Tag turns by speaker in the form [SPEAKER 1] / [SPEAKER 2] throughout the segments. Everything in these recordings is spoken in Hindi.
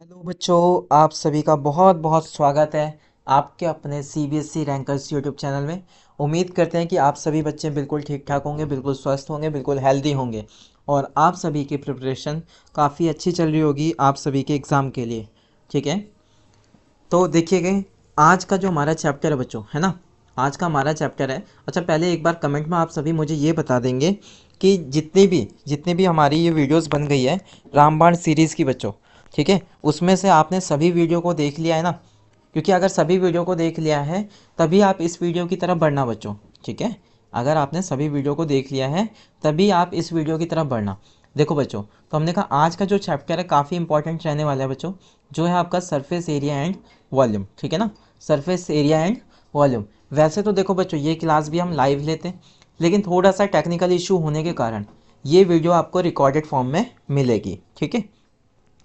[SPEAKER 1] हेलो बच्चों, आप सभी का बहुत बहुत स्वागत है आपके अपने सीबीएसई रैंकर्स यूट्यूब चैनल में। उम्मीद करते हैं कि आप सभी बच्चे बिल्कुल ठीक ठाक होंगे, बिल्कुल स्वस्थ होंगे, बिल्कुल हेल्दी होंगे और आप सभी की प्रिपरेशन काफ़ी अच्छी चल रही होगी आप सभी के एग्ज़ाम के लिए। ठीक है, तो देखिए आज का जो हमारा चैप्टर है बच्चों, है ना, आज का हमारा चैप्टर है। अच्छा, पहले एक बार कमेंट में आप सभी मुझे ये बता देंगे कि जितनी भी हमारी ये वीडियोस बन गई है रामबाण सीरीज़ की बच्चों, ठीक है, उसमें से आपने सभी वीडियो को देख लिया है ना? क्योंकि अगर सभी वीडियो को देख लिया है तभी आप इस वीडियो की तरफ बढ़ना बच्चों। ठीक है, अगर आपने सभी वीडियो को देख लिया है तभी आप इस वीडियो की तरफ बढ़ना। देखो बच्चों, तो हमने कहा आज का जो चैप्टर है काफ़ी इंपॉर्टेंट रहने वाला है बच्चों, जो है आपका सरफेस एरिया एंड वॉल्यूम। ठीक है ना, सरफेस एरिया एंड वॉल्यूम। वैसे तो देखो बच्चों, ये क्लास भी हम लाइव लेते हैं, लेकिन थोड़ा सा टेक्निकल इशू होने के कारण ये वीडियो आपको रिकॉर्डेड फॉर्म में मिलेगी। ठीक है,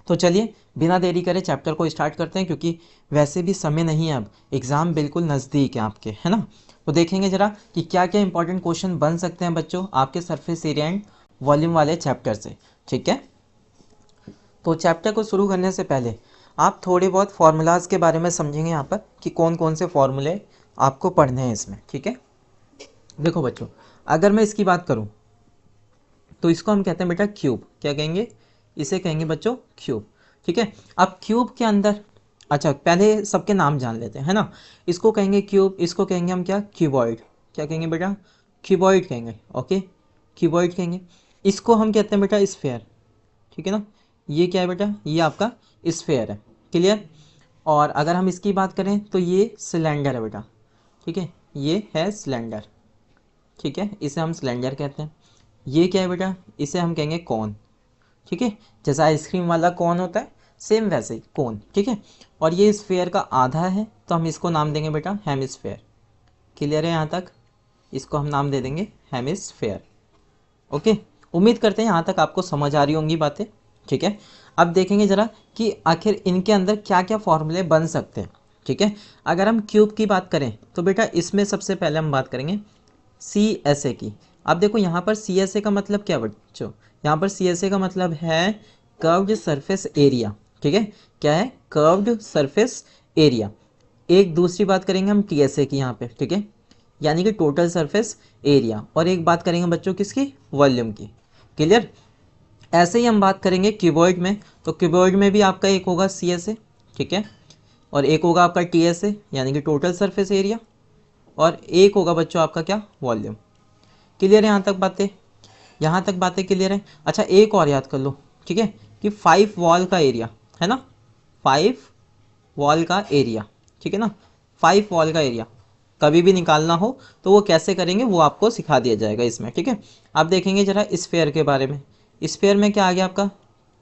[SPEAKER 1] तो चलिए बिना देरी करे चैप्टर को स्टार्ट करते हैं, क्योंकि वैसे भी समय नहीं है, अब एग्ज़ाम बिल्कुल नज़दीक है आपके, है ना। तो देखेंगे ज़रा कि क्या क्या इंपॉर्टेंट क्वेश्चन बन सकते हैं बच्चों आपके सरफेस एरिया एंड वॉल्यूम वाले चैप्टर से। ठीक है, तो चैप्टर को शुरू करने से पहले आप थोड़े बहुत फार्मूलाज के बारे में समझेंगे यहाँ पर कि कौन कौन से फार्मूले आपको पढ़ने हैं इसमें। ठीक है, देखो बच्चों, अगर मैं इसकी बात करूँ तो इसको हम कहते हैं बेटा क्यूब। क्या कहेंगे? इसे कहेंगे बच्चों क्यूब। ठीक है, अब क्यूब के अंदर, अच्छा पहले सबके नाम जान लेते हैं, है ना। इसको कहेंगे क्यूब, इसको कहेंगे हम क्या? क्यूबॉइड। क्या कहेंगे बेटा? क्यूबॉइड कहेंगे। ओके, क्यूबॉइड कहेंगे। इसको हम कहते हैं बेटा स्फेयर। ठीक है ना, ये क्या है बेटा? ये आपका स्फेयर है। क्लियर? और अगर हम इसकी बात करें तो ये सिलेंडर है बेटा। ठीक है, ये है सिलेंडर। ठीक है, इसे हम सिलेंडर कहते हैं। ये क्या है बेटा? इसे हम कहेंगे कौन। ठीक है, जैसा आइसक्रीम वाला कौन होता है सेम वैसे ही कौन। ठीक है, और ये स्फेयर का आधा है तो हम इसको नाम देंगे बेटा हेमिस्फेयर। क्लियर है यहाँ तक? इसको हम नाम दे देंगे हेमिस्फेयर। ओके, उम्मीद करते हैं यहाँ तक आपको समझ आ रही होंगी बातें। ठीक है, अब देखेंगे ज़रा कि आखिर इनके अंदर क्या क्या फॉर्मूले बन सकते हैं। ठीक है, अगर हम क्यूब की बात करें तो बेटा इसमें सबसे पहले हम बात करेंगे सी एस ए की। अब देखो यहाँ पर सी एस ए का मतलब क्या बच्चों? यहाँ पर सी एस ए का मतलब है कर्व्ड सरफेस एरिया। ठीक है, क्या है? Curved surface area. एक दूसरी बात करेंगे हम टी एस ए की यहाँ पे। ठीक है, यानी कि टोटल सरफेस एरिया। और एक बात करेंगे बच्चों किसकी? वॉल्यूम की। क्लियर? ऐसे ही हम बात करेंगे क्यूबॉइड में, तो क्यूबॉइड में भी आपका एक होगा सी एस ए। ठीक है, और एक होगा आपका टी एस ए यानी कि टोटल सरफेस एरिया, और एक होगा बच्चों आपका क्या? वॉल्यूम। क्लियर है यहाँ तक बातें? यहाँ तक बातें क्लियर है? अच्छा, एक और याद कर लो। ठीक है, कि 5 वॉल का एरिया, है ना, 5 वॉल का एरिया। ठीक है ना, 5 वॉल का एरिया कभी भी निकालना हो तो वो कैसे करेंगे वो आपको सिखा दिया जाएगा इसमें। ठीक है, आप देखेंगे जरा स्फेयर के बारे में। स्फेयर में क्या आ गया आपका?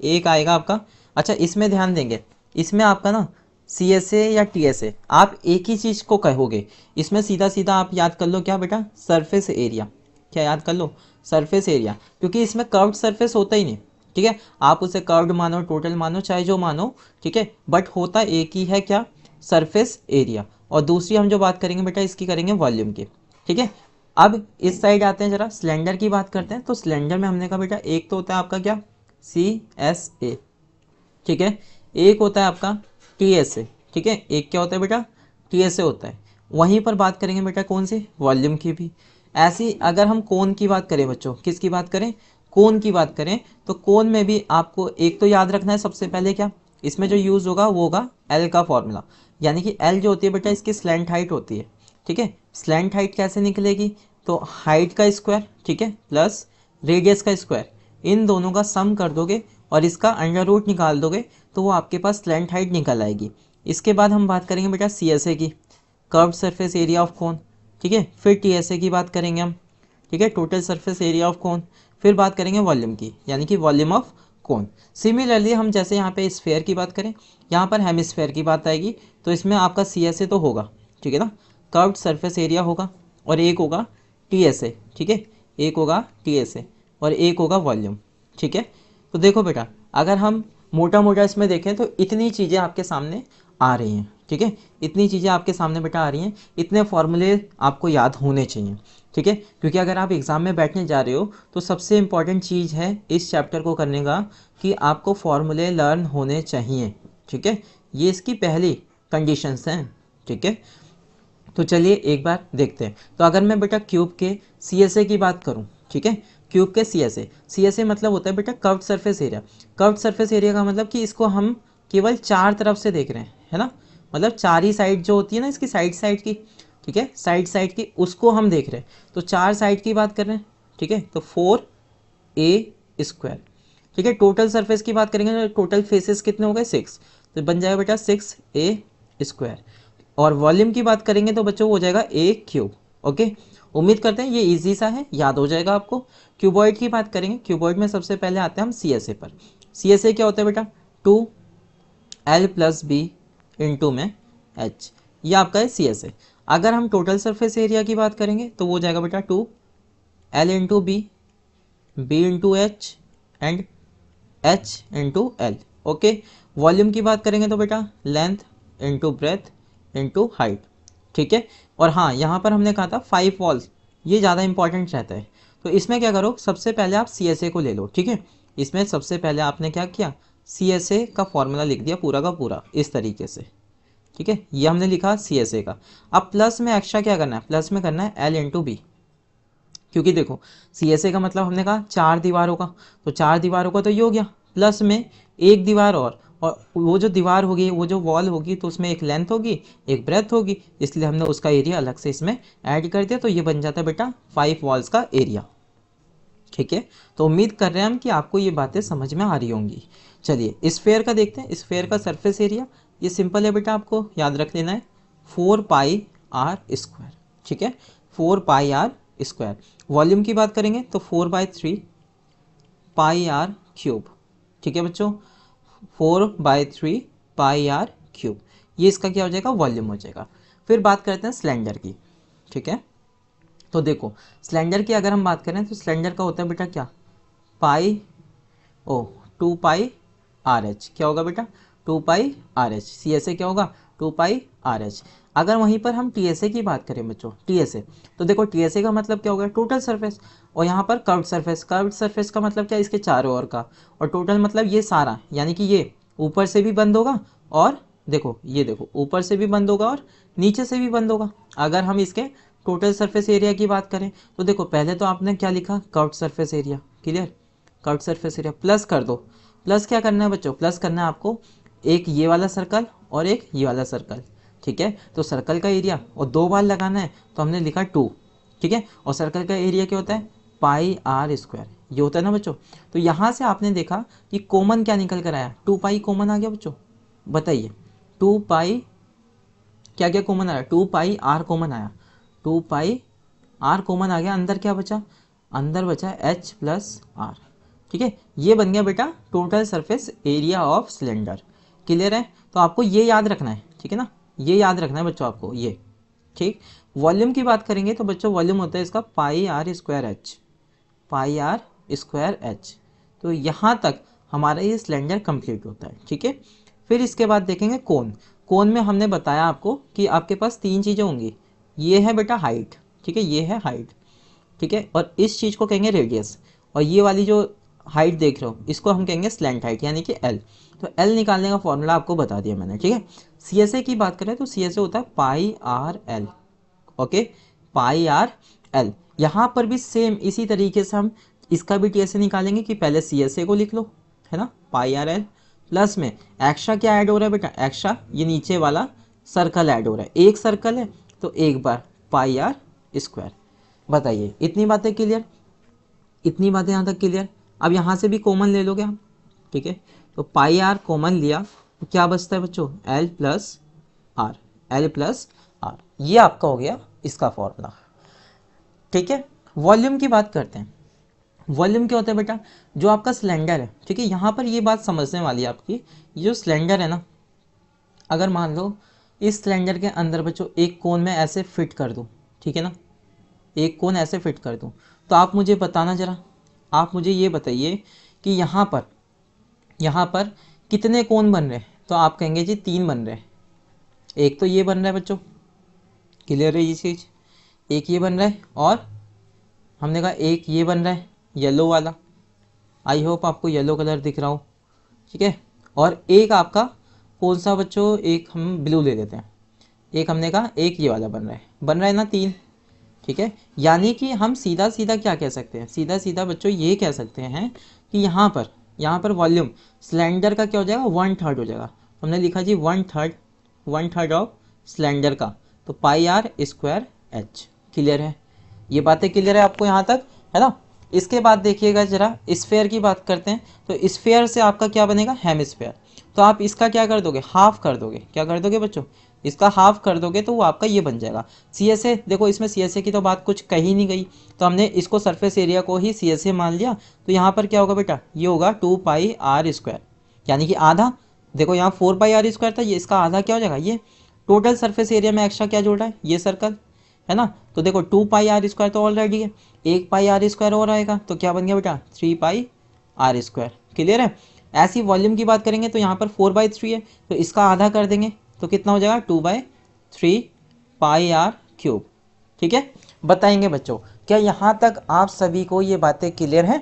[SPEAKER 1] एक आएगा आपका। अच्छा, इसमें ध्यान देंगे, इसमें आपका ना सी एस ए या टी एस ए आप एक ही चीज़ को कहोगे। इसमें सीधा सीधा आप याद कर लो क्या बेटा? Surface area. क्या याद कर लो? सरफेस एरिया, क्योंकि इसमें कर्व्ड सरफेस होता ही नहीं। ठीक है, आप उसे कर्व्ड मानो, टोटल मानो, चाहे जो मानो। ठीक है, बट होता एक ही है, क्या? Surface area. और दूसरी हम जो बात करेंगे बेटा इसकी करेंगे वॉल्यूम की। ठीक है, अब इस साइड आते हैं, जरा सिलेंडर की बात करते हैं। तो सिलेंडर में हमने कहा बेटा एक तो होता है आपका क्या? C S A. ठीक है, एक होता है आपका टी एस ए। ठीक है, एक क्या होता है बेटा? टी एस ए होता है। वहीं पर बात करेंगे बेटा कौन सी? वॉल्यूम की भी। ऐसी अगर हम कोन की बात करें बच्चों, किसकी बात करें? कोन की बात करें, तो कोन में भी आपको एक तो याद रखना है सबसे पहले क्या? इसमें जो यूज़ होगा वो होगा एल का फॉर्मूला। यानी कि एल जो होती है बेटा इसकी स्लैंट हाइट होती है। ठीक है, स्लैंट हाइट कैसे निकलेगी? तो हाइट का स्क्वायर, ठीक है, प्लस रेडियस का स्क्वायर, इन दोनों का सम कर दोगे और इसका अंडर रूट निकाल दोगे तो वो आपके पास स्लैंट हाइट निकल आएगी। इसके बाद हम बात करेंगे बेटा सी एस ए की, curved surface area of cone. ठीक है, फिर टी एस ए की बात करेंगे हम। ठीक है, total surface area of cone. फिर बात करेंगे वॉल्यूम की, यानी कि वॉल्यूम ऑफ कोन। सिमिलरली हम जैसे यहाँ पे स्फेयर की बात करें, यहाँ पर हेमिस्फेयर की बात आएगी, तो इसमें आपका सी एस ए तो होगा। ठीक है ना, कर्व्ड सरफेस एरिया होगा, और एक होगा टी एस ए। ठीक है, एक होगा टी एस ए और एक होगा वॉल्यूम। ठीक है, तो देखो बेटा अगर हम मोटा मोटा इसमें देखें तो इतनी चीज़ें आपके सामने आ रही हैं। ठीक है, इतनी चीज़ें आपके सामने बेटा आ रही हैं, इतने फॉर्मूले आपको याद होने चाहिए। ठीक है, क्योंकि अगर आप एग्ज़ाम में बैठने जा रहे हो तो सबसे इम्पॉर्टेंट चीज़ है इस चैप्टर को करने का कि आपको फॉर्मूले लर्न होने चाहिए। ठीक है, ये इसकी पहली कंडीशंस हैं। ठीक है, तो चलिए एक बार देखते हैं। तो अगर मैं बेटा क्यूब के CSA की बात करूं, ठीक है, क्यूब के CSA मतलब होता है बेटा curved surface area. Curved surface area का मतलब कि इसको हम केवल चार तरफ से देख रहे हैं, है ना, मतलब चार ही साइड जो होती है ना इसकी, साइड की, ठीक है, साइड की, उसको हम देख रहे हैं। तो चार साइड की बात कर रहे हैं, ठीक है, तो 4A²। ठीक है, टोटल सरफेस की बात करेंगे तो टोटल फेसेस कितने हो गए 6, तो बन जाएगा बेटा 6A²। और वॉल्यूम की बात करेंगे तो बच्चों हो जाएगा A³ ओके। उम्मीद करते हैं ये इजी सा है, याद हो जाएगा आपको। क्यूबॉइड की बात करेंगे, क्यूबॉइड में सबसे पहले आते हैं हम CSA पर। CSA क्या होता है बेटा, 2L+B इंटू में H, ये आपका है CSA। अगर हम टोटल सरफेस एरिया की बात करेंगे तो वो हो जाएगा बेटा 2L into B, B into H and H into L okay. Volume की बात करेंगे तो बेटा length into breadth into height, ठीक है। और हाँ, यहाँ पर हमने कहा था 5 वॉल्स, ये ज़्यादा इंपॉर्टेंट रहता है। तो इसमें क्या करो, सबसे पहले आप CSA को ले लो, ठीक है। इसमें सबसे पहले आपने क्या किया, CSA का फॉर्मूला लिख दिया पूरा का पूरा इस तरीके से, ठीक है, ये हमने लिखा CSA का। अब प्लस में एक्स्ट्रा क्या करना है, प्लस में करना है L इंटू बी, क्योंकि देखो CSA का मतलब हमने कहा चार दीवारों का, तो चार दीवारों का तो ये हो गया, प्लस में एक दीवार और वो जो दीवार होगी, वो जो वॉल होगी, तो उसमें एक लेंथ होगी एक ब्रेथ होगी, इसलिए हमने उसका एरिया अलग से इसमें ऐड कर दिया। तो ये बन जाता है बेटा 5 वॉल्स का एरिया, ठीक है। तो उम्मीद कर रहे हैं हम कि आपको ये बातें समझ में आ रही होंगी। चलिए स्फेयर का देखते हैं। स्फेयर का सरफेस एरिया ये सिंपल है बेटा, आपको याद रख लेना है 4πr², ठीक है, 4πr²। वॉल्यूम की बात करेंगे तो 4/3πr³, ठीक है बच्चों, 4/3πr³, ये इसका क्या हो जाएगा, वॉल्यूम हो जाएगा। फिर बात करते हैं सिलेंडर की, ठीक है। तो देखो सिलेंडर की अगर हम बात करें तो सिलेंडर का होता है बेटा क्या, पाई ओ 2πRh, क्या होगा बेटा 2πRh। CSA क्या होगा 2πRh। अगर वहीं पर हम TSA की बात करें बच्चों, TSA, तो देखो TSA का मतलब क्या होगा, टोटल सरफेस, और यहाँ पर कर्व्ड सरफेस। कर्व्ड सरफेस का मतलब क्या, इसके चारों ओर का, और टोटल मतलब ये सारा, यानी कि ये ऊपर से भी बंद होगा, और देखो ये देखो ऊपर से भी बंद होगा और नीचे से भी बंद होगा। अगर हम इसके टोटल सरफेस एरिया की बात करें तो देखो पहले तो आपने क्या लिखा, curved surface area, clear, curved surface area plus कर दो। प्लस क्या करना है बच्चों, प्लस करना है आपको एक ये वाला सर्कल और एक ये वाला सर्कल, ठीक है। तो सर्कल का एरिया और दो बार लगाना है तो हमने लिखा 2, ठीक है। और सर्कल का एरिया क्या होता है, πr², ये होता है ना बच्चों। तो यहाँ से आपने देखा कि कॉमन क्या निकल कर आया, 2π कॉमन आ गया बच्चों, बताइए 2π क्या क्या कॉमन आया, 2πr कॉमन आया, 2πr कॉमन आ गया, अंदर क्या बचा, अंदर बचा H+r, ठीक है। ये बन गया बेटा total surface area of cylinder, clear है। तो आपको ये याद रखना है, ठीक है ना, ये याद रखना है बच्चों आपको ये, ठीक। वॉल्यूम की बात करेंगे तो बच्चों वॉल्यूम होता है इसका πr²h, πr²h। तो यहाँ तक हमारा ये सिलेंडर कंप्लीट होता है, ठीक है। फिर इसके बाद देखेंगे कोन। कोन में हमने बताया आपको कि आपके पास तीन चीज़ें होंगी, ये है बेटा हाइट, ठीक है, ये है हाइट, ठीक है, और इस चीज़ को कहेंगे रेडियस, और ये वाली जो हाइट देख रहे हो इसको हम कहेंगे स्लैंट हाइट, यानी कि L। तो L निकालने का फॉर्मूला आपको बता दिया मैंने, ठीक है। CSA की बात करें तो CSA होता है πrl, ओके, πrl। यहाँ पर भी सेम इसी तरीके से हम इसका भी TSA निकालेंगे कि पहले CSA को लिख लो, है ना, πrl, प्लस में एक्स्ट्रा क्या ऐड हो रहा है बेटा, एक्स्ट्रा ये नीचे वाला सर्कल ऐड हो रहा है, एक सर्कल है तो एक बार πr²। बताइए इतनी बातें क्लियर, इतनी बातें यहाँ तक क्लियर। अब यहाँ से भी कॉमन ले लोगे हम, ठीक है, तो πr कॉमन लिया तो क्या बचता है बच्चों, L+r, L+r, ये आपका हो गया इसका फॉर्मूला, ठीक है। वॉल्यूम की बात करते हैं। वॉल्यूम क्या होता है बेटा, जो आपका सिलेंडर है, ठीक है, यहाँ पर ये बात समझने वाली है आपकी, ये जो सिलेंडर है ना, अगर मान लो इस सिलेंडर के अंदर बच्चों एक कोन में ऐसे फिट कर दूँ, ठीक है ना, एक कोन ऐसे फिट कर दूँ, तो आप मुझे बताना ज़रा, आप मुझे ये बताइए कि यहाँ पर कितने कोन बन रहे हैं। तो आप कहेंगे जी 3 बन रहे हैं, एक तो ये बन रहा है बच्चों, क्लियर है ये चीज़, एक ये बन रहा है, और हमने कहा एक ये बन रहा है येलो वाला, आई होप आपको येलो कलर दिख रहा हो, ठीक है। और एक आपका कौन सा बच्चों, एक हम ब्लू ले लेते हैं, एक हमने कहा एक ये वाला बन रहा है ना 3, ठीक है। यानी कि हम सीधा सीधा क्या कह सकते हैं, सीधा सीधा बच्चों ये कह सकते हैं कि यहाँ पर वॉल्यूम सिलेंडर का क्या हो जाएगा, 1/3 हो जाएगा। हमने लिखा जी 1/3 ऑफ सिलेंडर का, तो पाई आर स्क्वायर एच। क्लियर है, ये बातें क्लियर है आपको यहाँ तक, है ना। इसके बाद देखिएगा जरा स्फेयर की बात करते हैं, तो स्फेयर से आपका क्या बनेगा, हेमिस्फेयर। तो आप इसका क्या कर दोगे, हाफ कर दोगे, क्या कर दोगे बच्चों, इसका हाफ कर दोगे तो वो आपका ये बन जाएगा सी एस ए। देखो इसमें सी एस ए की तो बात कुछ कही नहीं गई, तो हमने इसको सरफेस एरिया को ही सी एस ए मान लिया। तो यहाँ पर क्या होगा बेटा, ये होगा 2 पाई r स्क्वायर, यानी कि आधा। देखो यहाँ 4 पाई r स्क्वायर था, ये इसका आधा क्या हो जाएगा, ये टोटल सरफेस एरिया में एक्स्ट्रा क्या जोड़ रहा है, ये सर्कल, है ना। तो देखो 2 पाई r स्क्वायर तो ऑलरेडी है, 1 पाई r स्क्वायर और आएगा, तो क्या बन गया बेटा 3 पाई r स्क्वायर। क्लियर है। ऐसी वॉल्यूम की बात करेंगे तो यहाँ पर 4/3 है, तो इसका आधा कर देंगे तो कितना हो जाएगा 2/3 पाई r क्यूब। ठीक है, बताएंगे बच्चों, क्या यहाँ तक आप सभी को ये बातें क्लियर हैं।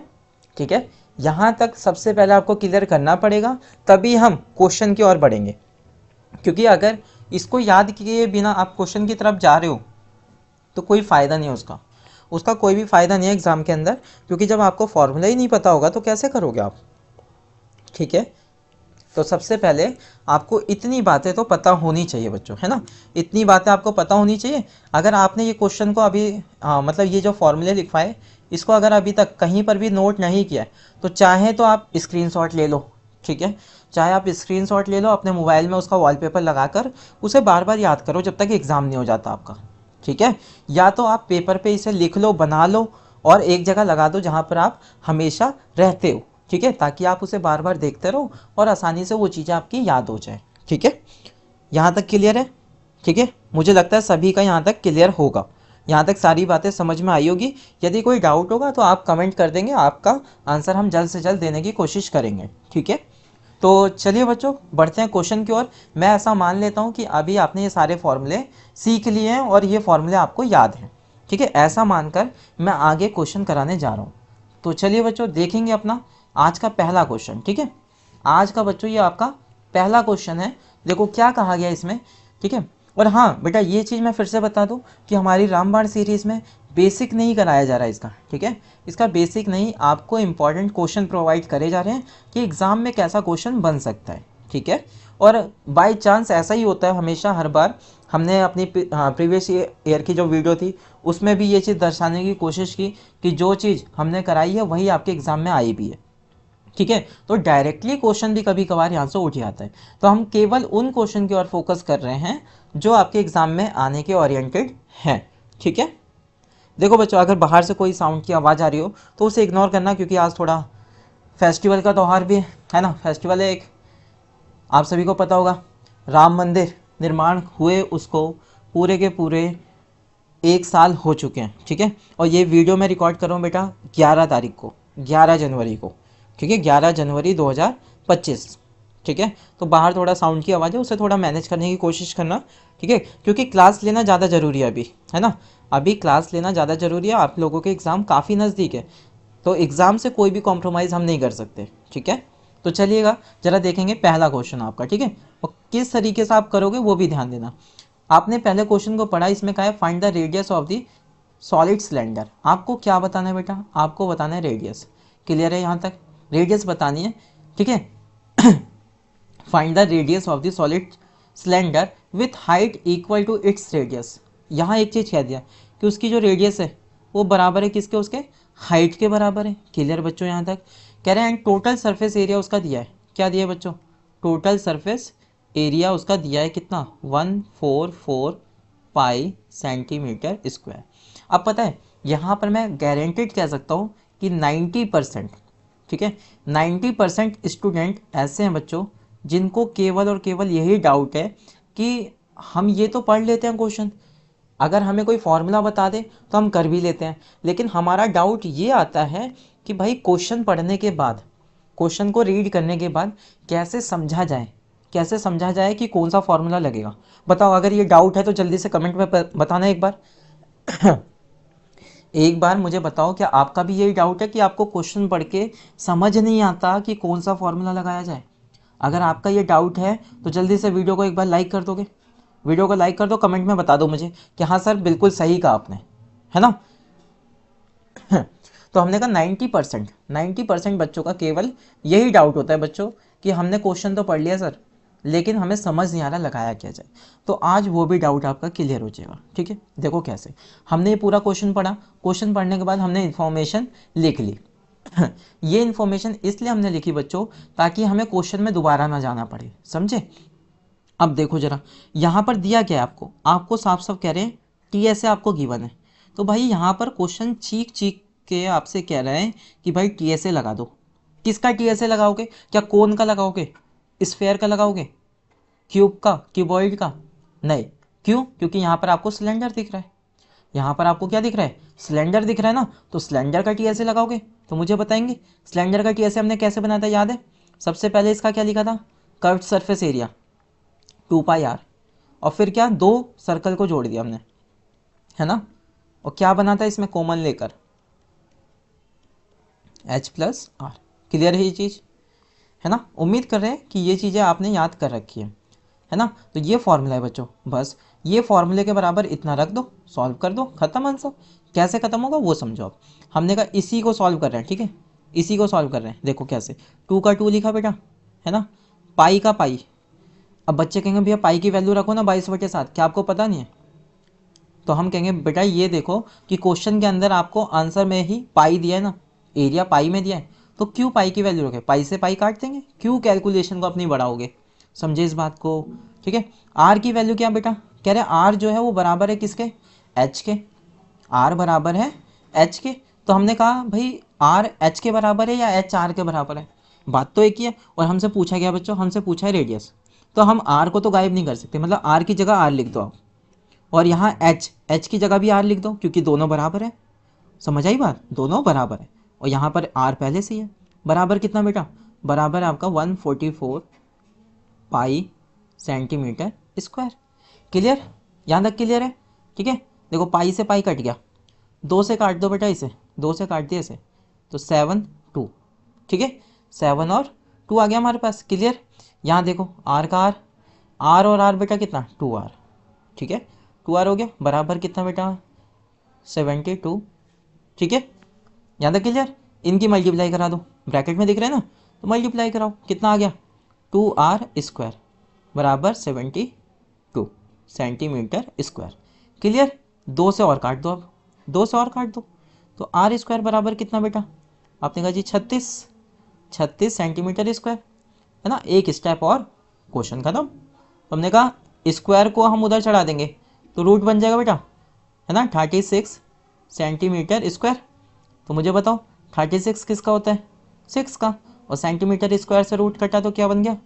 [SPEAKER 1] ठीक है, यहाँ तक सबसे पहले आपको क्लियर करना पड़ेगा, तभी हम क्वेश्चन की ओर बढ़ेंगे। क्योंकि अगर इसको याद किए बिना आप क्वेश्चन की तरफ जा रहे हो तो कोई फ़ायदा नहीं है उसका, उसका कोई भी फ़ायदा नहीं है एग्ज़ाम के अंदर, क्योंकि जब आपको फॉर्मूला ही नहीं पता होगा तो कैसे करोगे आप। ठीक है, तो सबसे पहले आपको इतनी बातें तो पता होनी चाहिए बच्चों, है ना, इतनी बातें आपको पता होनी चाहिए। अगर आपने ये क्वेश्चन को अभी मतलब ये जो फॉर्मूले लिखवाए इसको अगर अभी तक कहीं पर भी नोट नहीं किया है तो चाहे तो आप स्क्रीनशॉट ले लो, ठीक है, चाहे आप स्क्रीनशॉट ले लो अपने मोबाइल में, उसका वॉलपेपर लगाकर उसे बार बार याद करो जब तक एग्ज़ाम नहीं हो जाता आपका। ठीक है, या तो आप पेपर पे इसे लिख लो, बना लो और एक जगह लगा दो जहाँ पर आप हमेशा रहते हो। ठीक है, ताकि आप उसे बार बार देखते रहो और आसानी से वो चीज़ें आपकी याद हो जाए। ठीक है, यहाँ तक क्लियर है। ठीक है, मुझे लगता है सभी का यहाँ तक क्लियर होगा, यहाँ तक सारी बातें समझ में आई होगी। यदि कोई डाउट होगा तो आप कमेंट कर देंगे, आपका आंसर हम जल्द से जल्द देने की कोशिश करेंगे। ठीक है, तो चलिए बच्चों बढ़ते हैं क्वेश्चन की ओर। मैं ऐसा मान लेता हूँ कि अभी आपने ये सारे फॉर्मूले सीख लिए हैं और ये फॉर्मूले आपको याद हैं। ठीक है, ऐसा मानकर मैं आगे क्वेश्चन कराने जा रहा हूँ। तो चलिए बच्चों देखेंगे अपना आज का पहला क्वेश्चन। ठीक है, आज का बच्चों ये आपका पहला क्वेश्चन है। देखो क्या कहा गया इसमें। ठीक है, और हाँ बेटा ये चीज़ मैं फिर से बता दूं कि हमारी रामबाण सीरीज़ में बेसिक नहीं कराया जा रहा है इसका। ठीक है, इसका बेसिक नहीं, आपको इंपॉर्टेंट क्वेश्चन प्रोवाइड करे जा रहे हैं कि एग्ज़ाम में कैसा क्वेश्चन बन सकता है। ठीक है, और बाय चांस ऐसा ही होता है हमेशा, हर बार हमने अपनी प्रीवियस ईयर की जो वीडियो थी उसमें भी ये चीज़ दर्शाने की कोशिश की कि जो चीज़ हमने कराई है वही आपके एग्ज़ाम में आई भी है। ठीक है, तो डायरेक्टली क्वेश्चन भी कभी कभार यहाँ से उठ जाता है, तो हम केवल उन क्वेश्चन की ओर फोकस कर रहे हैं जो आपके एग्जाम में आने के ओरिएंटेड हैं। ठीक है, देखो बच्चों अगर बाहर से कोई साउंड की आवाज़ आ रही हो तो उसे इग्नोर करना, क्योंकि आज थोड़ा फेस्टिवल का त्यौहार भी है ना, फेस्टिवल है एक, आप सभी को पता होगा राम मंदिर निर्माण हुए उसको पूरे के पूरे 1 साल हो चुके हैं। ठीक है, और ये वीडियो मैं रिकॉर्ड कर रहा हूँ बेटा 11 तारीख को, 11 जनवरी को। ठीक है, 11 जनवरी 2025। ठीक है, तो बाहर थोड़ा साउंड की आवाज़ है, उसे थोड़ा मैनेज करने की कोशिश करना। ठीक है, क्योंकि क्लास लेना ज़्यादा ज़रूरी है अभी, है ना, अभी क्लास लेना ज़्यादा ज़रूरी है। आप लोगों के एग्ज़ाम काफ़ी नज़दीक है, तो एग्ज़ाम से कोई भी कॉम्प्रोमाइज़ हम नहीं कर सकते। ठीक है, तो चलिएगा ज़रा देखेंगे पहला क्वेश्चन आपका। ठीक है, और किस तरीके से आप करोगे वो भी ध्यान देना। आपने पहले क्वेश्चन को पढ़ा, इसमें कहा है find the radius of the solid cylinder. आपको क्या बताना है बेटा, आपको बताना है रेडियस। क्लियर है, यहाँ तक रेडियस बतानी है। ठीक है, find the radius of the solid cylinder with height equal to its radius. यहाँ एक चीज़ कह दिया कि उसकी जो रेडियस है वो बराबर है किसके, उसके हाइट के बराबर है। क्लियर बच्चों, यहाँ तक कह रहे हैं एंड टोटल सरफेस एरिया उसका दिया है, क्या दिया है बच्चों, टोटल सरफेस एरिया उसका दिया है कितना, 144 पाई सेंटीमीटर स्क्वायर। अब पता है यहाँ पर मैं गारंटेड कह सकता हूँ कि 90%, ठीक है, 90% स्टूडेंट ऐसे हैं बच्चों जिनको केवल और केवल यही डाउट है कि हम ये तो पढ़ लेते हैं क्वेश्चन, अगर हमें कोई फॉर्मूला बता दे तो हम कर भी लेते हैं, लेकिन हमारा डाउट ये आता है कि भाई क्वेश्चन पढ़ने के बाद, क्वेश्चन को रीड करने के बाद कैसे समझा जाए, कैसे समझा जाए कि कौन सा फॉर्मूला लगेगा। बताओ अगर ये डाउट है तो जल्दी से कमेंट में बताना एक बार। एक बार मुझे बताओ क्या आपका भी यही डाउट है कि आपको क्वेश्चन पढ़ के समझ नहीं आता कि कौन सा फॉर्मूला लगाया जाए। अगर आपका ये डाउट है तो जल्दी से वीडियो को एक बार लाइक कर दोगे, वीडियो को लाइक कर दो, कमेंट में बता दो मुझे कि हाँ सर बिल्कुल सही कहा आपने, है ना। तो हमने कहा 90% बच्चों का केवल यही डाउट होता है बच्चों कि हमने क्वेश्चन तो पढ़ लिया सर, लेकिन हमें समझ नहीं आ रहा लगाया क्या जाए। तो आज वो भी डाउट आपका क्लियर हो जाएगा, ठीक है। देखो कैसे, हमने ये पूरा क्वेश्चन पढ़ा, क्वेश्चन पढ़ने के बाद हमने इन्फॉर्मेशन लिख ली। ये इन्फॉर्मेशन इसलिए हमने लिखी बच्चों ताकि हमें क्वेश्चन में दोबारा ना जाना पड़े, समझे। अब देखो जरा, यहाँ पर दिया क्या है आपको, आपको साफ साफ कह रहे हैं टीएसए आपको गिवन है। तो भाई यहाँ पर क्वेश्चन चीख चीख के आपसे कह रहे हैं कि भाई टीएसए लगा दो। किसका टीएसए लगाओगे, क्या कोन का लगाओगे, स्फेयर का लगाओगे, क्यूब का, क्यूबॉइड का? नहीं। क्यों? क्योंकि यहाँ पर आपको सिलेंडर दिख रहा है, यहाँ पर आपको क्या दिख रहा है, सिलेंडर दिख रहा है ना। तो सिलेंडर का टीएसए लगाओगे तो मुझे बताएंगे सिलेंडर का टीएसए हमने कैसे बनाया था, याद है? सबसे पहले इसका क्या लिखा था, कर्व्ड सरफेस एरिया 2πr, और फिर क्या, दो सर्कल को जोड़ दिया हमने, है ना। और क्या बना था इसमें कॉमन लेकर, h+r। क्लियर है ये चीज़, है ना। उम्मीद कर रहे हैं कि ये चीज़ें आपने याद कर रखी है ना। तो ये फॉर्मूला है बच्चों, बस ये फॉर्मूले के बराबर इतना रख दो, सॉल्व कर दो, खत्म आंसर। कैसे खत्म होगा वो समझो आप। हमने कहा इसी को सॉल्व कर रहे हैं, ठीक है, इसी को सॉल्व कर रहे हैं। देखो कैसे, 2 का 2 लिखा बेटा, है ना, पाई का पाई। अब बच्चे कहेंगे भैया पाई की वैल्यू रखो ना 22/7, क्या आपको पता नहीं है? तो हम कहेंगे बेटा ये देखो कि क्वेश्चन के अंदर आपको आंसर में ही पाई दिया है ना, एरिया पाई में दिया है, तो क्यों पाई की वैल्यू रखे, पाई से पाई काट देंगे, क्यों कैलकुलेशन को अपनी बढ़ाओगे, समझे इस बात को, ठीक है। आर की वैल्यू क्या बेटा, कह रहे आर जो है वो बराबर है किसके, एच के, आर बराबर है एच के। तो हमने कहा भाई आर एच के बराबर है या एच आर के बराबर है, बात तो एक ही है। और हमसे पूछा गया बच्चों, हमसे पूछा है रेडियस, तो हम आर को तो गायब नहीं कर सकते, मतलब आर की जगह आर लिख दो आप, और यहाँ एच की जगह भी आर लिख दो क्योंकि दोनों बराबर है, समझ आई बात, दोनों बराबर है। और यहाँ पर आर पहले से ही है, बराबर कितना बेटा, बराबर आपका 144 पाई सेंटीमीटर स्क्वायर। क्लियर, यहाँ तक क्लियर है, ठीक है। देखो पाई से पाई कट गया, 2 से काट दो बेटा इसे, 2 से काट दिया इसे, तो 7 2, ठीक है, 7 और 2 आ गया हमारे पास। क्लियर, यहाँ देखो आर का आर और आर बेटा कितना, 2r, ठीक है, 2r हो गया, बराबर कितना बेटा, 72, ठीक है। यहाँ तक क्लियर, इनकी मल्टीप्लाई करा दो, ब्रैकेट में दिख रहे हैं ना, तो मल्टीप्लाई कराओ, कितना आ गया, 2r² बराबर 72 सेंटीमीटर स्क्वायर। क्लियर, 2 से और काट दो, अब 2 से और काट दो, तो r² बराबर कितना बेटा, आपने कहा जी 36 सेंटीमीटर स्क्वायर, है ना। एक स्टेप और क्वेश्चन खत्म। तो हमने कहा स्क्वायर को हम उधर चढ़ा देंगे तो रूट बन जाएगा बेटा, है ना, 36 सेंटीमीटर स्क्वायर। तो मुझे बताओ 36 किसका होता है, 6 का, और सेंटीमीटर स्क्वायर से रूट कटा तो क्या बन गया,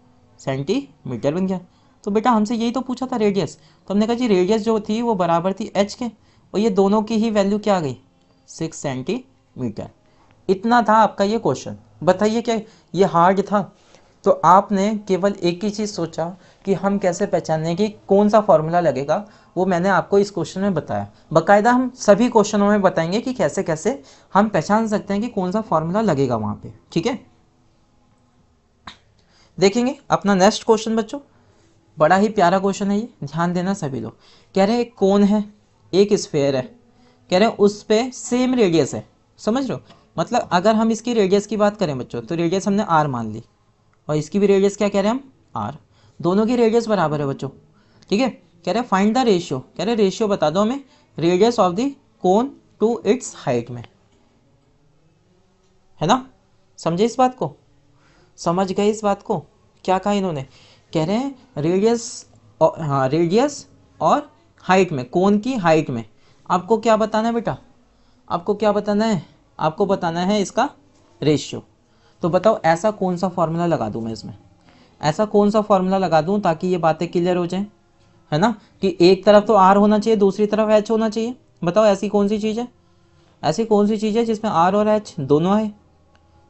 [SPEAKER 1] सेंटीमीटर बन गया। तो बेटा हमसे यही तो पूछा था रेडियस, तो हमने कहा जी रेडियस जो थी वो बराबर थी एच के, और ये दोनों की ही वैल्यू क्या आ गई, 6 सेंटीमीटर। इतना था आपका ये क्वेश्चन। बताइए क्या ये हार्ड था? तो आपने केवल एक ही चीज़ सोचा कि हम कैसे पहचानें कि कौन सा फॉर्मूला लगेगा, वो मैंने आपको इस क्वेश्चन में बताया। बाकायदा हम सभी क्वेश्चनों में बताएंगे कि कैसे कैसे हम पहचान सकते हैं कि कौन सा फॉर्मूला लगेगा वहाँ पे, ठीक है। देखेंगे अपना नेक्स्ट क्वेश्चन बच्चों, बड़ा ही प्यारा क्वेश्चन है ये, ध्यान देना सभी लोग। कह रहे हैं एक कोन है, एक स्फेयर है, कह रहे हैं उस पर सेम रेडियस है, समझ रहे हो, मतलब अगर हम इसकी रेडियस की बात करें बच्चों तो रेडियस हमने आर मान ली, और इसकी भी रेडियस क्या कह रहे हैं हम, आर, दोनों की रेडियस बराबर है बच्चों, ठीक है। कह रहे हैं फाइंड द रेशियो, कह रहे हैं रेशियो बता दो हमें radius of the cone to its height में, है ना। समझे इस बात को, समझ गए इस बात को, क्या कहा इन्होंने, कह रहे हैं रेडियस, हाँ रेडियस और हाइट में, कोन की हाइट में आपको क्या बताना है बेटा, आपको क्या बताना है, आपको बताना है इसका रेशियो। तो बताओ ऐसा कौन सा फॉर्मूला लगा दूं मैं इसमें, ऐसा कौन सा फॉर्मूला लगा दूं ताकि ये बातें क्लियर हो जाएं, है ना, कि एक तरफ तो आर होना चाहिए दूसरी तरफ एच होना चाहिए। बताओ ऐसी कौन सी चीज़ है, ऐसी कौन सी चीज़ है जिसमें आर और एच दोनों आए।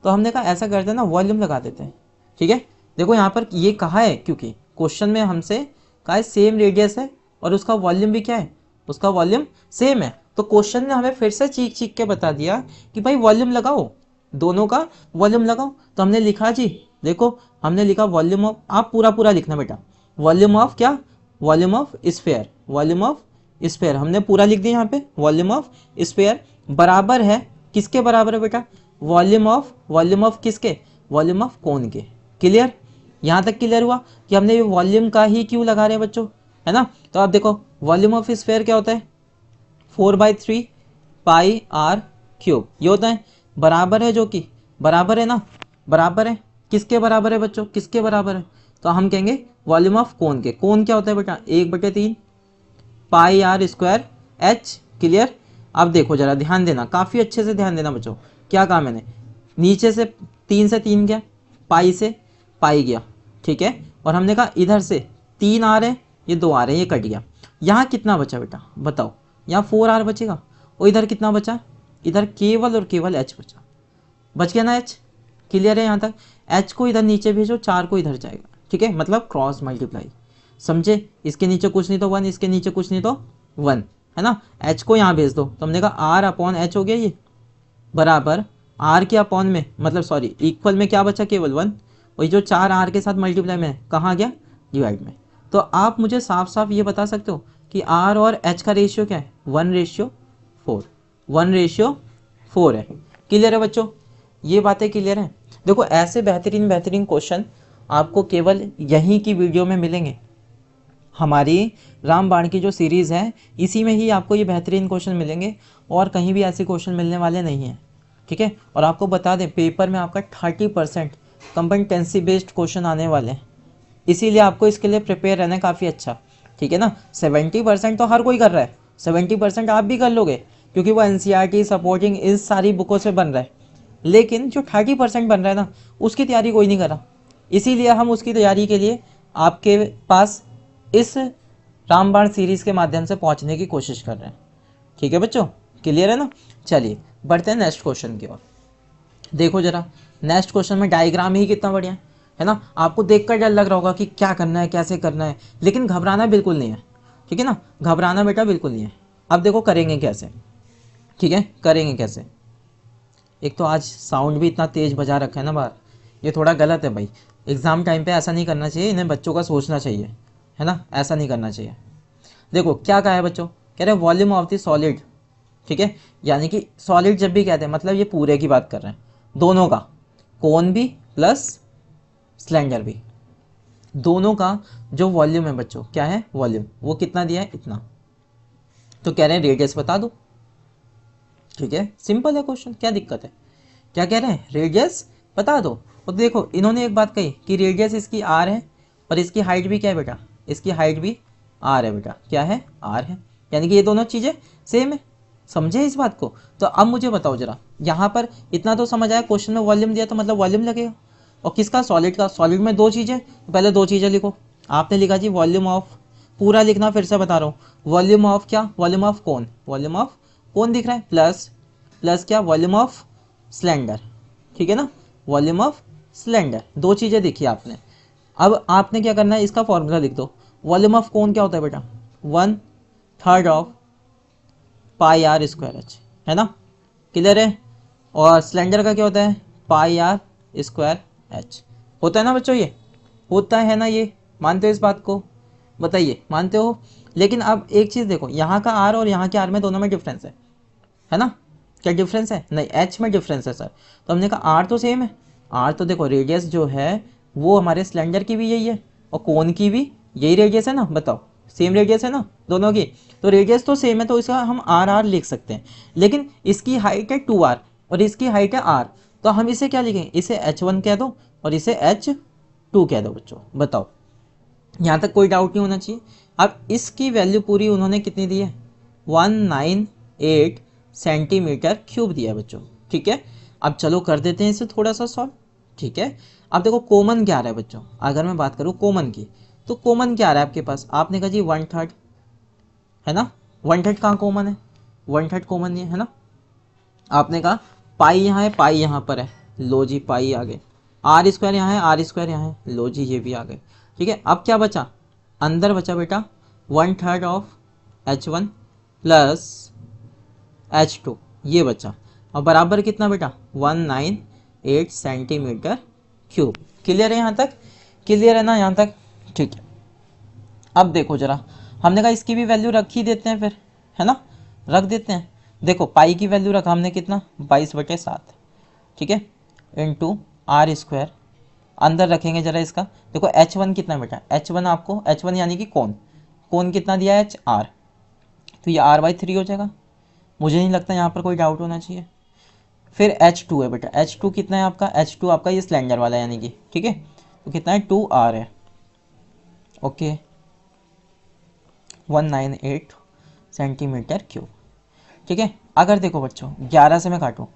[SPEAKER 1] तो हमने कहा ऐसा करते हैं ना, वॉल्यूम लगा देते हैं, ठीक है। देखो यहाँ पर ये कहा है क्योंकि क्वेश्चन में हमसे कहा है सेम रेडियस है और उसका वॉल्यूम भी क्या है, उसका वॉल्यूम सेम है। तो क्वेश्चन ने हमें फिर से चीख चीख के बता दिया कि भाई वॉल्यूम लगाओ, दोनों का वॉल्यूम लगाओ। तो हमने लिखा जी, देखो हमने लिखा वॉल्यूम ऑफ, आप पूरा पूरा लिखना बेटा, वॉल्यूम ऑफ क्या, volume of sphere, volume of sphere हमने पूरा लिख दिया यहाँ पे, वॉल्यूम ऑफ स्फीयर बराबर है किसके बराबर है बेटा, वॉल्यूम ऑफ किसके, वॉल्यूम ऑफ कोन के। क्लियर, यहाँ तक क्लियर हुआ कि हमने ये वॉल्यूम का ही क्यों लगा रहे हैं बच्चों, है ना। तो आप देखो वॉल्यूम ऑफ स्फीयर क्या होता है, 4/3 पाई आर क्यूब, ये होता है, बराबर है, जो कि बराबर है ना, बराबर है किसके बराबर है बच्चों, किसके बराबर है, तो हम कहेंगे वॉल्यूम ऑफ कोन के। कोन क्या होता है बेटा, 1/3 पाई आर स्क्वायर एच। क्लियर, अब देखो जरा ध्यान देना, काफ़ी अच्छे से ध्यान देना बच्चों, क्या कहा मैंने, नीचे से 3 से 3 गया, पाई से पाई गया, ठीक है, और हमने कहा इधर से 3 आ रहे, ये 2 आ रहे हैं, ये कट गया। यहाँ कितना बचा बेटा बताओ, यहाँ 4r बचेगा, और इधर कितना बचा, इधर केवल और केवल h बचा, बच गया ना h। क्लियर है यहाँ तक, h को इधर नीचे भेजो, 4 को इधर जाएगा, ठीक है, मतलब क्रॉस मल्टीप्लाई, समझे, इसके नीचे कुछ नहीं तो 1, इसके नीचे कुछ नहीं तो 1, है ना, h को यहाँ भेज दो, तो हमने कहा r/h हो गया ये, बराबर r के अपॉन में, मतलब सॉरी इक्वल में क्या बचा, केवल 1, वही जो 4r के साथ मल्टीप्लाई में कहाँ गया, डिवाइड में। तो आप मुझे साफ साफ ये बता सकते हो कि r और h का रेशियो क्या है, 1/4, 1/4 है। क्लियर है बच्चों, ये बातें क्लियर हैं। देखो ऐसे बेहतरीन बेहतरीन क्वेश्चन आपको केवल यहीं की वीडियो में मिलेंगे, हमारी रामबाण की जो सीरीज़ है इसी में ही आपको ये बेहतरीन क्वेश्चन मिलेंगे, और कहीं भी ऐसे क्वेश्चन मिलने वाले नहीं हैं, ठीक है। और आपको बता दें पेपर में आपका 30% कंपटेंसी बेस्ड क्वेश्चन आने वाले हैं, इसीलिए आपको इसके लिए प्रिपेयर रहना है काफ़ी अच्छा, ठीक है ना। 70% तो हर कोई कर रहा है, 70% आप भी कर लोगे, क्योंकि वो NCERT सपोर्टिंग इस सारी बुकों से बन रहा है, लेकिन जो 30% बन रहा है ना, उसकी तैयारी कोई नहीं कर रहा, इसीलिए हम उसकी तैयारी के लिए आपके पास इस रामबाण सीरीज़ के माध्यम से पहुंचने की कोशिश कर रहे हैं, ठीक है बच्चों, क्लियर है ना। चलिए बढ़ते हैं नेक्स्ट क्वेश्चन की ओर। देखो जरा नेक्स्ट क्वेश्चन में डायग्राम ही कितना बढ़िया है ना, आपको देखकर डर लग रहा होगा कि क्या करना है कैसे करना है, लेकिन घबराना बिल्कुल नहीं है, ठीक है ना, घबराना बेटा बिल्कुल नहीं है। अब देखो करेंगे कैसे, ठीक है, करेंगे कैसे। एक तो आज साउंड भी इतना तेज़ बजा रखा है ना बाहर, ये थोड़ा गलत है भाई, एग्ज़ाम टाइम पे ऐसा नहीं करना चाहिए, इन्हें बच्चों का सोचना चाहिए, है ना, ऐसा नहीं करना चाहिए। देखो क्या कहा है बच्चों, कह रहे हैं वॉल्यूम ऑफ द सॉलिड, ठीक है, यानी कि सॉलिड जब भी कहते हैं मतलब ये पूरे की बात कर रहे हैं, दोनों का, कोन भी प्लस सिलेंडर भी, दोनों का जो वॉल्यूम है बच्चों, क्या है वॉल्यूम, वो कितना दिया है, इतना। तो कह रहे हैं रेडियस बता दो, ठीक है, सिंपल है क्वेश्चन, क्या दिक्कत है, क्या कह रहे हैं रेडियस बता दो। और देखो इन्होंने एक बात कही कि रेडियस इसकी r है और इसकी हाइट भी क्या है बेटा, इसकी हाइट भी r है बेटा, क्या है r है, यानी कि ये दोनों चीज़ें सेम है, समझे इस बात को। तो अब मुझे बताओ जरा, यहाँ पर इतना तो समझ आया, क्वेश्चन में वॉल्यूम दिया तो मतलब वॉल्यूम लगेगा, और किसका, सॉलिड का, सॉलिड में 2 चीज़ें, तो पहले 2 चीज़ें लिखो। आपने लिखा जी वॉल्यूम ऑफ, पूरा लिखना, फिर से बता रहा हूँ, वॉल्यूम ऑफ क्या, वॉल्यूम ऑफ कौन, वॉल्यूम ऑफ कौन दिख रहा है, प्लस प्लस क्या, वॉल्यूम ऑफ सिलेंडर, ठीक है ना, वॉल्यूम ऑफ सिलेंडर, 2 चीज़ें देखी आपने। अब आपने क्या करना है, इसका फॉर्मूला लिख दो। वॉल्यूम ऑफ कौन क्या होता है बेटा, 1/3 of pi r square h, है ना, क्लियर है। और सिलेंडर का क्या होता है, पाई आर स्क्वायर एच, होता है ना बच्चों, ये होता है ना, ये मानते हो इस बात को, बताइए मानते हो। लेकिन अब एक चीज़ देखो, यहाँ का आर और यहाँ के आर में दोनों में डिफरेंस है ना, क्या डिफरेंस है, नहीं एच में डिफरेंस है सर। तो हमने कहा आर तो सेम है, आर तो देखो रेडियस जो है वो हमारे सिलेंडर की भी यही है और कोन की भी यही रेडियस है ना, बताओ सेम रेडियस है ना दोनों की, तो रेडियस तो सेम है, तो इसका हम आर आर लिख सकते हैं। लेकिन इसकी हाइट है 2r और इसकी हाइट है r, तो हम इसे क्या लिखेंगे, इसे h1 कह दो और इसे h2 कह दो बच्चों, बताओ यहाँ तक कोई डाउट नहीं होना चाहिए। अब इसकी वैल्यू पूरी उन्होंने कितनी दी है, 198 सेंटीमीटर क्यूब दिया है बच्चों, ठीक है। अब चलो कर देते हैं इसे थोड़ा सा सॉल्व, ठीक है। अब देखो कॉमन क्या आ रहा है बच्चों, अगर मैं बात करूँ कॉमन की, तो कॉमन क्या आ रहा है आपके पास, आपने कहा जी 1/3 है ना, 1/3 कहाँ कॉमन है, 1/3 कॉमन नहीं है ना। आपने कहा पाई यहाँ है, पाई यहाँ पर है, लो जी पाई आ गए, आर स्क्वायर यहाँ है, आर स्क्वायर यहाँ है, लो जी ये भी आ गए, ठीक है। अब क्या बचा, अंदर बचा बेटा 1/3 ऑफ h1 प्लस h2, ये बचा, और बराबर कितना बेटा 198 सेंटीमीटर क्यूब। क्लियर है यहाँ तक? क्लियर है ना यहाँ तक? ठीक है। अब देखो जरा, हमने कहा इसकी भी वैल्यू रख ही देते हैं फिर, है ना, रख देते हैं। देखो पाई की वैल्यू रखा हमने कितना, 22/7, ठीक है, इंटू आर स्क्वायर। अंदर रखेंगे जरा इसका, देखो H1 कितना है बेटा, H1 आपको, H1 यानी कि कौन, कौन कितना दिया है, एच आर, तो ये r/3 हो जाएगा। मुझे नहीं लगता यहाँ पर कोई डाउट होना चाहिए। फिर H2 है बेटा, H2 कितना है आपका, H2 आपका ये सिलेंडर वाला यानी कि, ठीक है, तो कितना है, 2r है, ओके, 198 सेंटीमीटर क्यूब, ठीक है। अगर देखो बच्चों 11 से मैं काटूँ,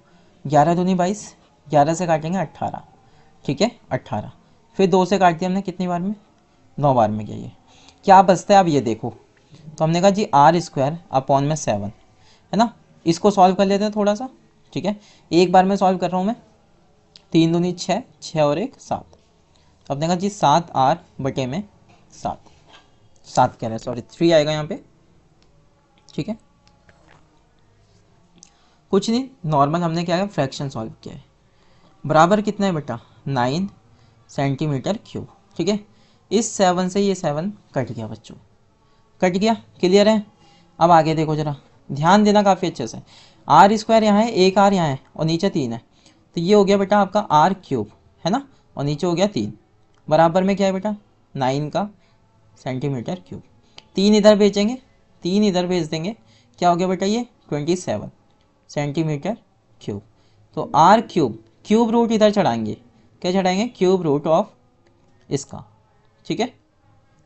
[SPEAKER 1] 11 दूनी 22, 11 से काटेंगे 18, ठीक है, 18, फिर 2 से काट दिया हमने कितनी बार में, 9 बार में किया। ये क्या बचता है अब ये देखो, तो हमने कहा जी r² / 7 है ना। इसको सॉल्व कर लेते हैं थोड़ा सा, ठीक है, एक बार में सॉल्व कर रहा हूँ मैं। 3 दूनी 6, 6 और 1 7, तो हमने कहा जी 7r/7, 7 कह रहे हैं, सॉरी 3 आएगा यहाँ पे, ठीक है। कुछ नहीं, नॉर्मल हमने क्या है, फ्रैक्शन सॉल्व किया है। बराबर कितना है बेटा, 9 सेंटीमीटर क्यूब, ठीक है। इस 7 से ये 7 कट गया बच्चों, कट गया। क्लियर है? अब आगे देखो जरा, ध्यान देना काफ़ी अच्छे से। r² यहाँ है, एक r यहाँ है और नीचे 3 है, तो ये हो गया बेटा आपका r³ है ना, और नीचे हो गया 3, बराबर में क्या है बेटा, 9 का सेंटीमीटर क्यूब। 3 इधर भेजेंगे, 3 इधर भेज देंगे, क्या हो गया बेटा ये 27 सेंटीमीटर क्यूब। तो r³, क्यूब रूट इधर चढ़ाएंगे, क्या चढ़ाएंगे, क्यूब रूट ऑफ इसका, ठीक है।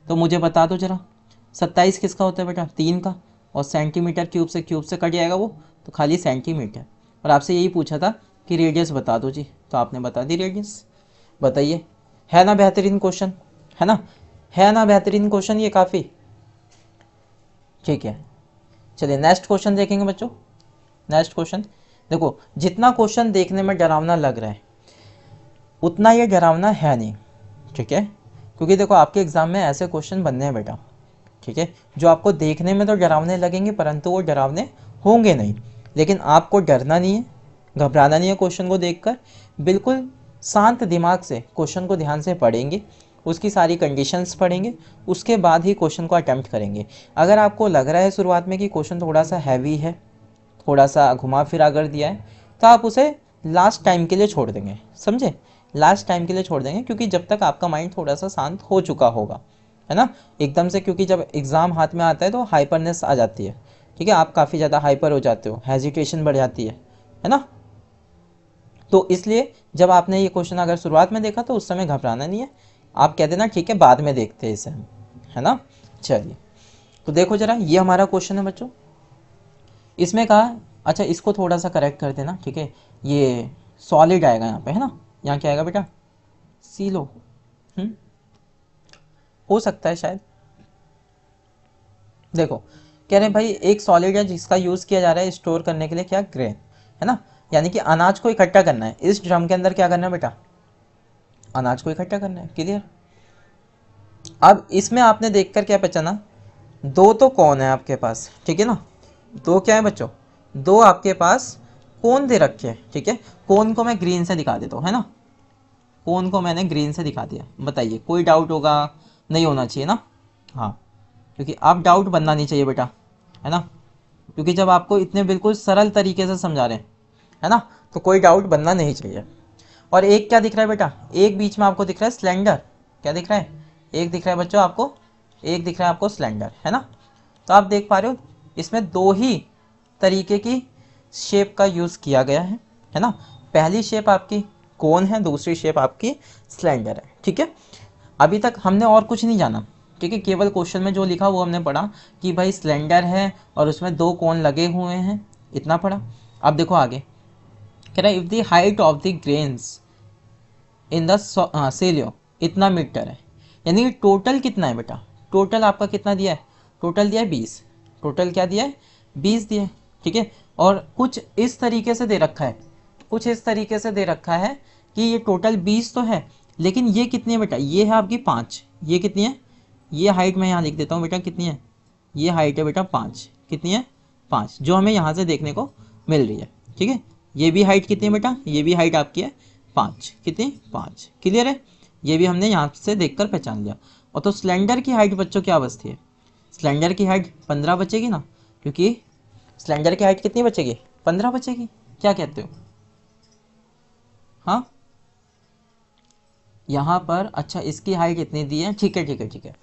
[SPEAKER 1] तो मुझे बता दो जरा, 27 किसका होता है बेटा, 3 का, और सेंटीमीटर क्यूब से कट जाएगा वो, तो खाली सेंटीमीटर। और आपसे यही पूछा था कि रेडियस बता दो जी, तो आपने बता दी रेडियस। बताइए, है ना बेहतरीन क्वेश्चन, है ना, है ना बेहतरीन क्वेश्चन ये काफ़ी, ठीक है। चलिए नेक्स्ट क्वेश्चन देखेंगे बच्चों। नेक्स्ट क्वेश्चन देखो, जितना क्वेश्चन देखने में डरावना लग रहा है उतना ये डरावना है नहीं, ठीक है, क्योंकि देखो आपके एग्जाम में ऐसे क्वेश्चन बनने हैं बेटा, ठीक है, जो आपको देखने में तो डरावने लगेंगे परंतु वो डरावने होंगे नहीं। लेकिन आपको डरना नहीं है, घबराना नहीं है क्वेश्चन को देखकर, बिल्कुल शांत दिमाग से क्वेश्चन को ध्यान से पढ़ेंगे, उसकी सारी कंडीशंस पढ़ेंगे, उसके बाद ही क्वेश्चन को अटैम्प्ट करेंगे। अगर आपको लग रहा है शुरुआत में कि क्वेश्चन थोड़ा सा हैवी है, थोड़ा सा घुमा फिरा कर दिया है, तो आप उसे लास्ट टाइम के लिए छोड़ देंगे, समझे, लास्ट टाइम के लिए छोड़ देंगे, क्योंकि जब तक आपका माइंड थोड़ा सा शांत हो चुका होगा, है ना। एकदम से, क्योंकि जब एग्ज़ाम हाथ में आता है तो हाइपरनेस आ जाती है, ठीक है, आप काफ़ी ज़्यादा हाइपर हो जाते हो, हेजिटेशन बढ़ जाती है ना। तो इसलिए जब आपने ये क्वेश्चन अगर शुरुआत में देखा तो उस समय घबराना नहीं है, आप कह देना ठीक है बाद में देखते हैं इसे हम, है ना। चलिए तो देखो जरा, ये हमारा क्वेश्चन है बच्चों। इसमें कहा, अच्छा इसको थोड़ा सा करेक्ट कर देना, ठीक है, ये सॉलिड आएगा यहाँ पे, है ना, यहाँ क्या आएगा बेटा, सीलो, हो सकता है शायद। देखो कह रहे हैं भाई एक सॉलिड है जिसका यूज़ किया जा रहा है स्टोर करने के लिए, क्या, ग्रेन, है ना, यानी कि अनाज को इकट्ठा करना है। इस ड्रम के अंदर क्या करना है बेटा, अनाज को इकट्ठा करना है। क्लियर? अब इसमें आपने देखकर क्या पहचाना, दो तो कौन है आपके पास, ठीक है ना, दो क्या है बच्चों, दो आपके पास कोन दे रखे हैं, ठीक है। कोन को मैं ग्रीन से दिखा देता हूँ, है ना, कोन को मैंने ग्रीन से दिखा दिया। बताइए कोई डाउट होगा, नहीं होना चाहिए ना, हाँ, क्योंकि आप डाउट बनना नहीं चाहिए बेटा, है ना, क्योंकि जब आपको इतने बिल्कुल सरल तरीके से समझा रहे हैं, है ना, तो कोई डाउट बनना नहीं चाहिए। और एक क्या दिख रहा है बेटा, एक बीच में आपको दिख रहा है सिलेंडर, क्या दिख रहा है, एक दिख रहा है बच्चों आपको, एक दिख रहा है आपको सिलेंडर, है ना। तो आप देख पा रहे हो इसमें दो ही तरीके की शेप का यूज़ किया गया है ना। पहली शेप आपकी कोन है, दूसरी शेप आपकी सिलेंडर है, ठीक है। अभी तक हमने और कुछ नहीं जाना, ठीक है, केवल क्वेश्चन में जो लिखा वो हमने पढ़ा कि भाई सिलेंडर है और उसमें दो कोन लगे हुए हैं, इतना पढ़ा। अब देखो आगे कह रहा है if the height of the grains in the silo इतना मीटर है, यानी कि टोटल कितना है बेटा, टोटल आपका कितना दिया है, टोटल दिया है 20, टोटल क्या दिया है 20 दिया है, ठीक है। और कुछ इस तरीके से दे रखा है, कुछ इस तरीके से दे रखा है कि ये टोटल 20 तो है, लेकिन ये कितनी है बेटा, ये है आपकी 5, ये कितनी है, ये हाइट मैं यहाँ लिख देता हूँ बेटा कितनी है, ये हाइट है बेटा 5, कितनी है 5, जो हमें यहाँ से देखने को मिल रही है, ठीक है। ये भी हाइट कितनी है बेटा, ये भी हाइट आपकी है 5, कितनी 5, क्लियर है। ये भी हमने यहाँ से देखकर पहचान लिया। और तो सिलेंडर की हाइट बच्चों क्या बचती है, सिलेंडर की हाइट 15 बचेगी ना, क्योंकि सिलेंडर की हाइट कितनी बचेगी, 15 बचेगी। क्या कहते हो, हाँ यहाँ पर, अच्छा इसकी हाइट इतनी दी है, ठीक है ठीक है ठीक है।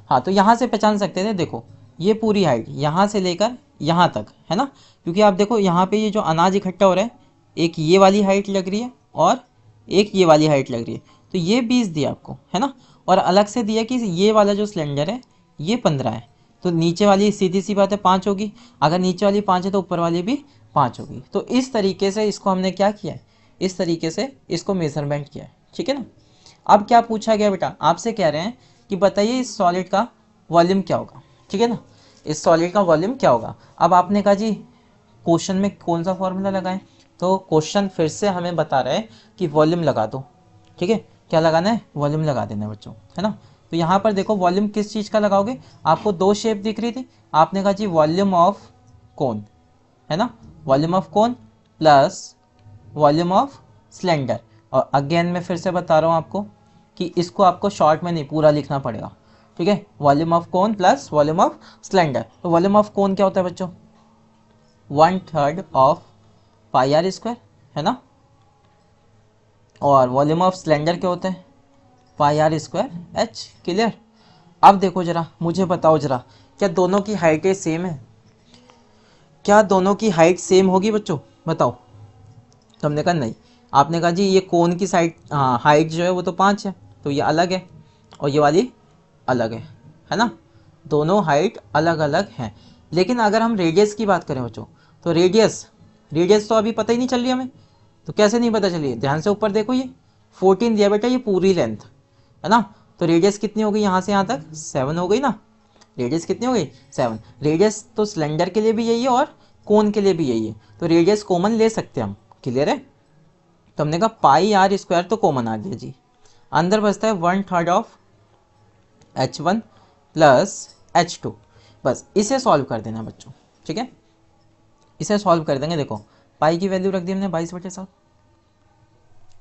[SPEAKER 1] हाँ तो यहाँ से पहचान सकते थे, देखो ये पूरी हाइट यहाँ से लेकर यहाँ तक है ना, क्योंकि आप देखो यहाँ पे ये जो अनाज इकट्ठा हो रहा है, एक ये वाली हाइट लग रही है और एक ये वाली हाइट लग रही है, तो ये 20 दिया आपको है ना। और अलग से दिया कि ये वाला जो सिलेंडर है ये 15 है, तो नीचे वाली सीधी सी बात है 5 होगी, अगर नीचे वाली 5 है तो ऊपर वाली भी 5 होगी। तो इस तरीके से इसको हमने क्या किया है, इस तरीके से इसको मेजरमेंट किया है, ठीक है ना। अब क्या पूछा गया बेटा, आपसे कह रहे हैं कि बताइए इस सॉलिड का वॉल्यूम क्या होगा, ठीक है ना, इस सॉलिड का वॉल्यूम क्या होगा। अब आपने कहा जी क्वेश्चन में कौन सा फॉर्मूला लगाएं, तो क्वेश्चन फिर से हमें बता रहा है कि वॉल्यूम लगा दो, ठीक है, क्या लगाना है, वॉल्यूम लगा देना है बच्चों, है ना। तो यहाँ पर देखो वॉल्यूम किस चीज़ का लगाओगे, आपको दो शेप दिख रही थी, आपने कहा जी वॉल्यूम ऑफ कोन, है ना, volume of cone plus volume of cylinder. और अगेन मैं फिर से बता रहा हूँ आपको कि इसको आपको शॉर्ट में नहीं पूरा लिखना पड़ेगा, ठीक है, volume of cone plus volume of cylinder. तो वॉल्यूम ऑफ कोन क्या होता है बच्चों, 1/3 ऑफ पाई आर स्क्वायर, है ना, और वॉल्यूम ऑफ सिलेंडर क्या होता है, पाई आर स्क्वायर एच, क्लियर। अब देखो जरा मुझे बताओ जरा, क्या दोनों की हाइटें सेम है, क्या दोनों की हाइट सेम होगी बच्चों, बताओ। तो हमने कहा नहीं, आपने कहा जी ये कोन की साइड हाइट जो है वो तो 5 है, तो ये अलग है और ये वाली अलग है ना, दोनों हाइट अलग अलग हैं। लेकिन अगर हम रेडियस की बात करें बच्चों, तो रेडियस तो अभी पता ही नहीं चल रही हमें, तो कैसे नहीं पता चली, ध्यान से ऊपर देखो, ये 14 दिया बेटा, ये पूरी लेंथ है ना, तो रेडियस कितनी हो गई यहाँ से यहाँ तक, 7 हो गई ना, रेडियस कितनी हो गई 7। रेडियस तो सिलेंडर के लिए भी यही है और कोन के लिए भी यही है, तो रेडियस कॉमन ले सकते हैं हम, क्लियर है। तो हमने कहा पाई आर स्क्वायर तो कॉमन आ गया जी, अंदर बचता है 1/3 ऑफ H1 प्लस H2, बस इसे सॉल्व कर देना बच्चों, ठीक है, इसे सॉल्व कर देंगे। देखो पाई की वैल्यू रख दी हमने 22/7,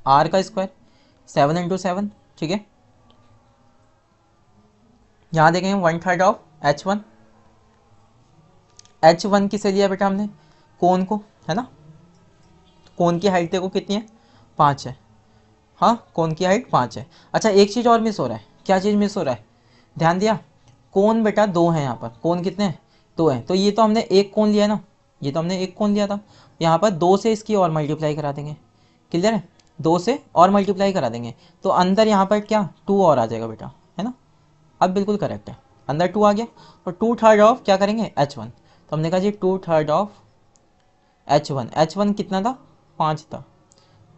[SPEAKER 1] आर का स्क्वायर 7 × 7, ठीक है, यहाँ देखेंगे 1/3 ऑफ H1, H1 किसे लिया बेटा हमने, कोन को, है ना, कोन की हाइट देखो कितनी है, 5 है, हाँ कोन की हाइट 5 है। अच्छा एक चीज़ और मिस हो रहा है, क्या चीज़ मिस हो रहा है, ध्यान दिया, कोन बेटा 2 हैं यहाँ पर, कोन कितने हैं 2 हैं, तो ये तो हमने एक कोन लिया ना, ये तो हमने एक कोन लिया था, यहाँ पर 2 से इसकी और मल्टीप्लाई करा देंगे, क्लियर है, 2 से और मल्टीप्लाई करा देंगे, तो अंदर यहाँ पर क्या 2 और आ जाएगा बेटा, है ना, अब बिल्कुल करेक्ट है, अंदर 2 आ गया, तो 2/3 ऑफ क्या करेंगे H1, तो हमने कहा जी 2/3 ऑफ H1 कितना था 5 था,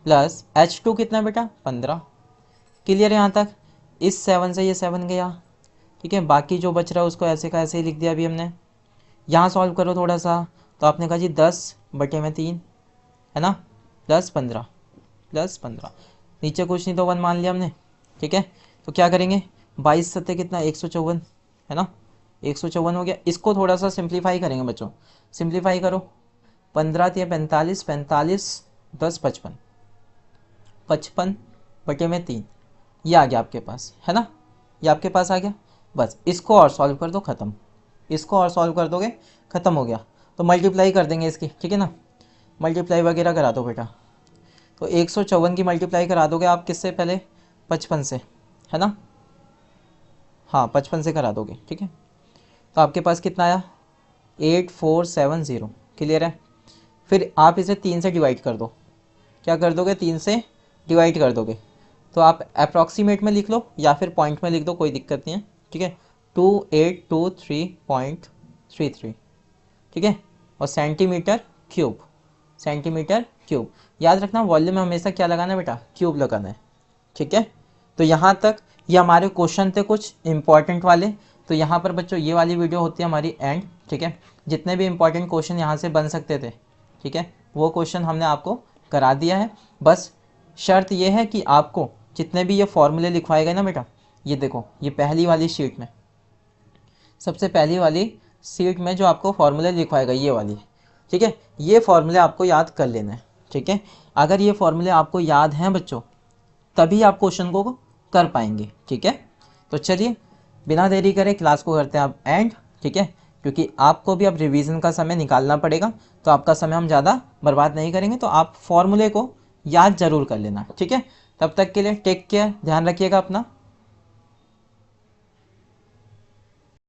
[SPEAKER 1] प्लस H2 कितना बेटा 15, क्लियर है यहाँ तक। इस 7 से ये 7 गया, ठीक है, बाकी जो बच रहा है उसको ऐसे का ऐसे ही लिख दिया अभी हमने। यहाँ सॉल्व करो थोड़ा सा, तो आपने कहा जी 10/3 है ना, +15 नीचे कुछ नहीं तो 1 मान लिया हमने, ठीक है। तो क्या करेंगे 22 सत्ते कितना 154, है ना, 154 हो गया। इसको थोड़ा सा सिंप्लीफाई करेंगे बच्चों, सिंप्लीफाई करो, 15 या 45, 10 55, 55/3 ये आ गया आपके पास, है ना, ये आपके पास आ गया। बस इसको और सॉल्व कर दो, ख़त्म, इसको और सॉल्व कर दोगे ख़त्म हो गया। तो मल्टीप्लाई कर देंगे इसकी, ठीक है ना, मल्टीप्लाई वगैरह करा दो बेटा। तो 154 की मल्टीप्लाई करा दोगे आप किससे, पहले 55 से, है ना, हाँ 55 से करा दोगे, ठीक है। तो आपके पास कितना आया 8470, क्लियर है। फिर आप इसे 3 से डिवाइड कर दो, क्या कर दोगे 3 से डिवाइड कर दोगे, तो आप अप्रॉक्सीमेट में लिख लो या फिर पॉइंट में लिख दो, कोई दिक्कत नहीं है, ठीक है, 2823.33, ठीक है, और सेंटीमीटर क्यूब याद रखना वॉल्यूम में हमेशा क्या लगाना है बेटा, क्यूब लगाना है, ठीक है। तो यहाँ तक ये हमारे क्वेश्चन थे कुछ इंपॉर्टेंट वाले। तो यहाँ पर बच्चों ये वाली वीडियो होती है हमारी एंड, ठीक है, जितने भी इंपॉर्टेंट क्वेश्चन यहाँ से बन सकते थे, ठीक है, वो क्वेश्चन हमने आपको करा दिया है। बस शर्त ये है कि आपको जितने भी ये फॉर्मूले लिखवाए गए ना बेटा, ये देखो ये पहली वाली शीट में, सबसे पहली वाली सीट में जो आपको फॉर्मूले लिखवाएगा ये वाली, ठीक है, ये फॉर्मूले आपको याद कर लेना है, ठीक है। अगर ये फॉर्मूले आपको याद हैं बच्चों तभी आप क्वेश्चन को कर पाएंगे। ठीक है, तो चलिए बिना देरी करे क्लास को करते हैं आप एंड। ठीक है, क्योंकि आपको भी अब रिवीजन का समय निकालना पड़ेगा, तो आपका समय हम ज़्यादा बर्बाद नहीं करेंगे। तो आप फॉर्मूले को याद जरूर कर लेना। ठीक है, तब तक के लिए टेक केयर, ध्यान रखिएगा अपना।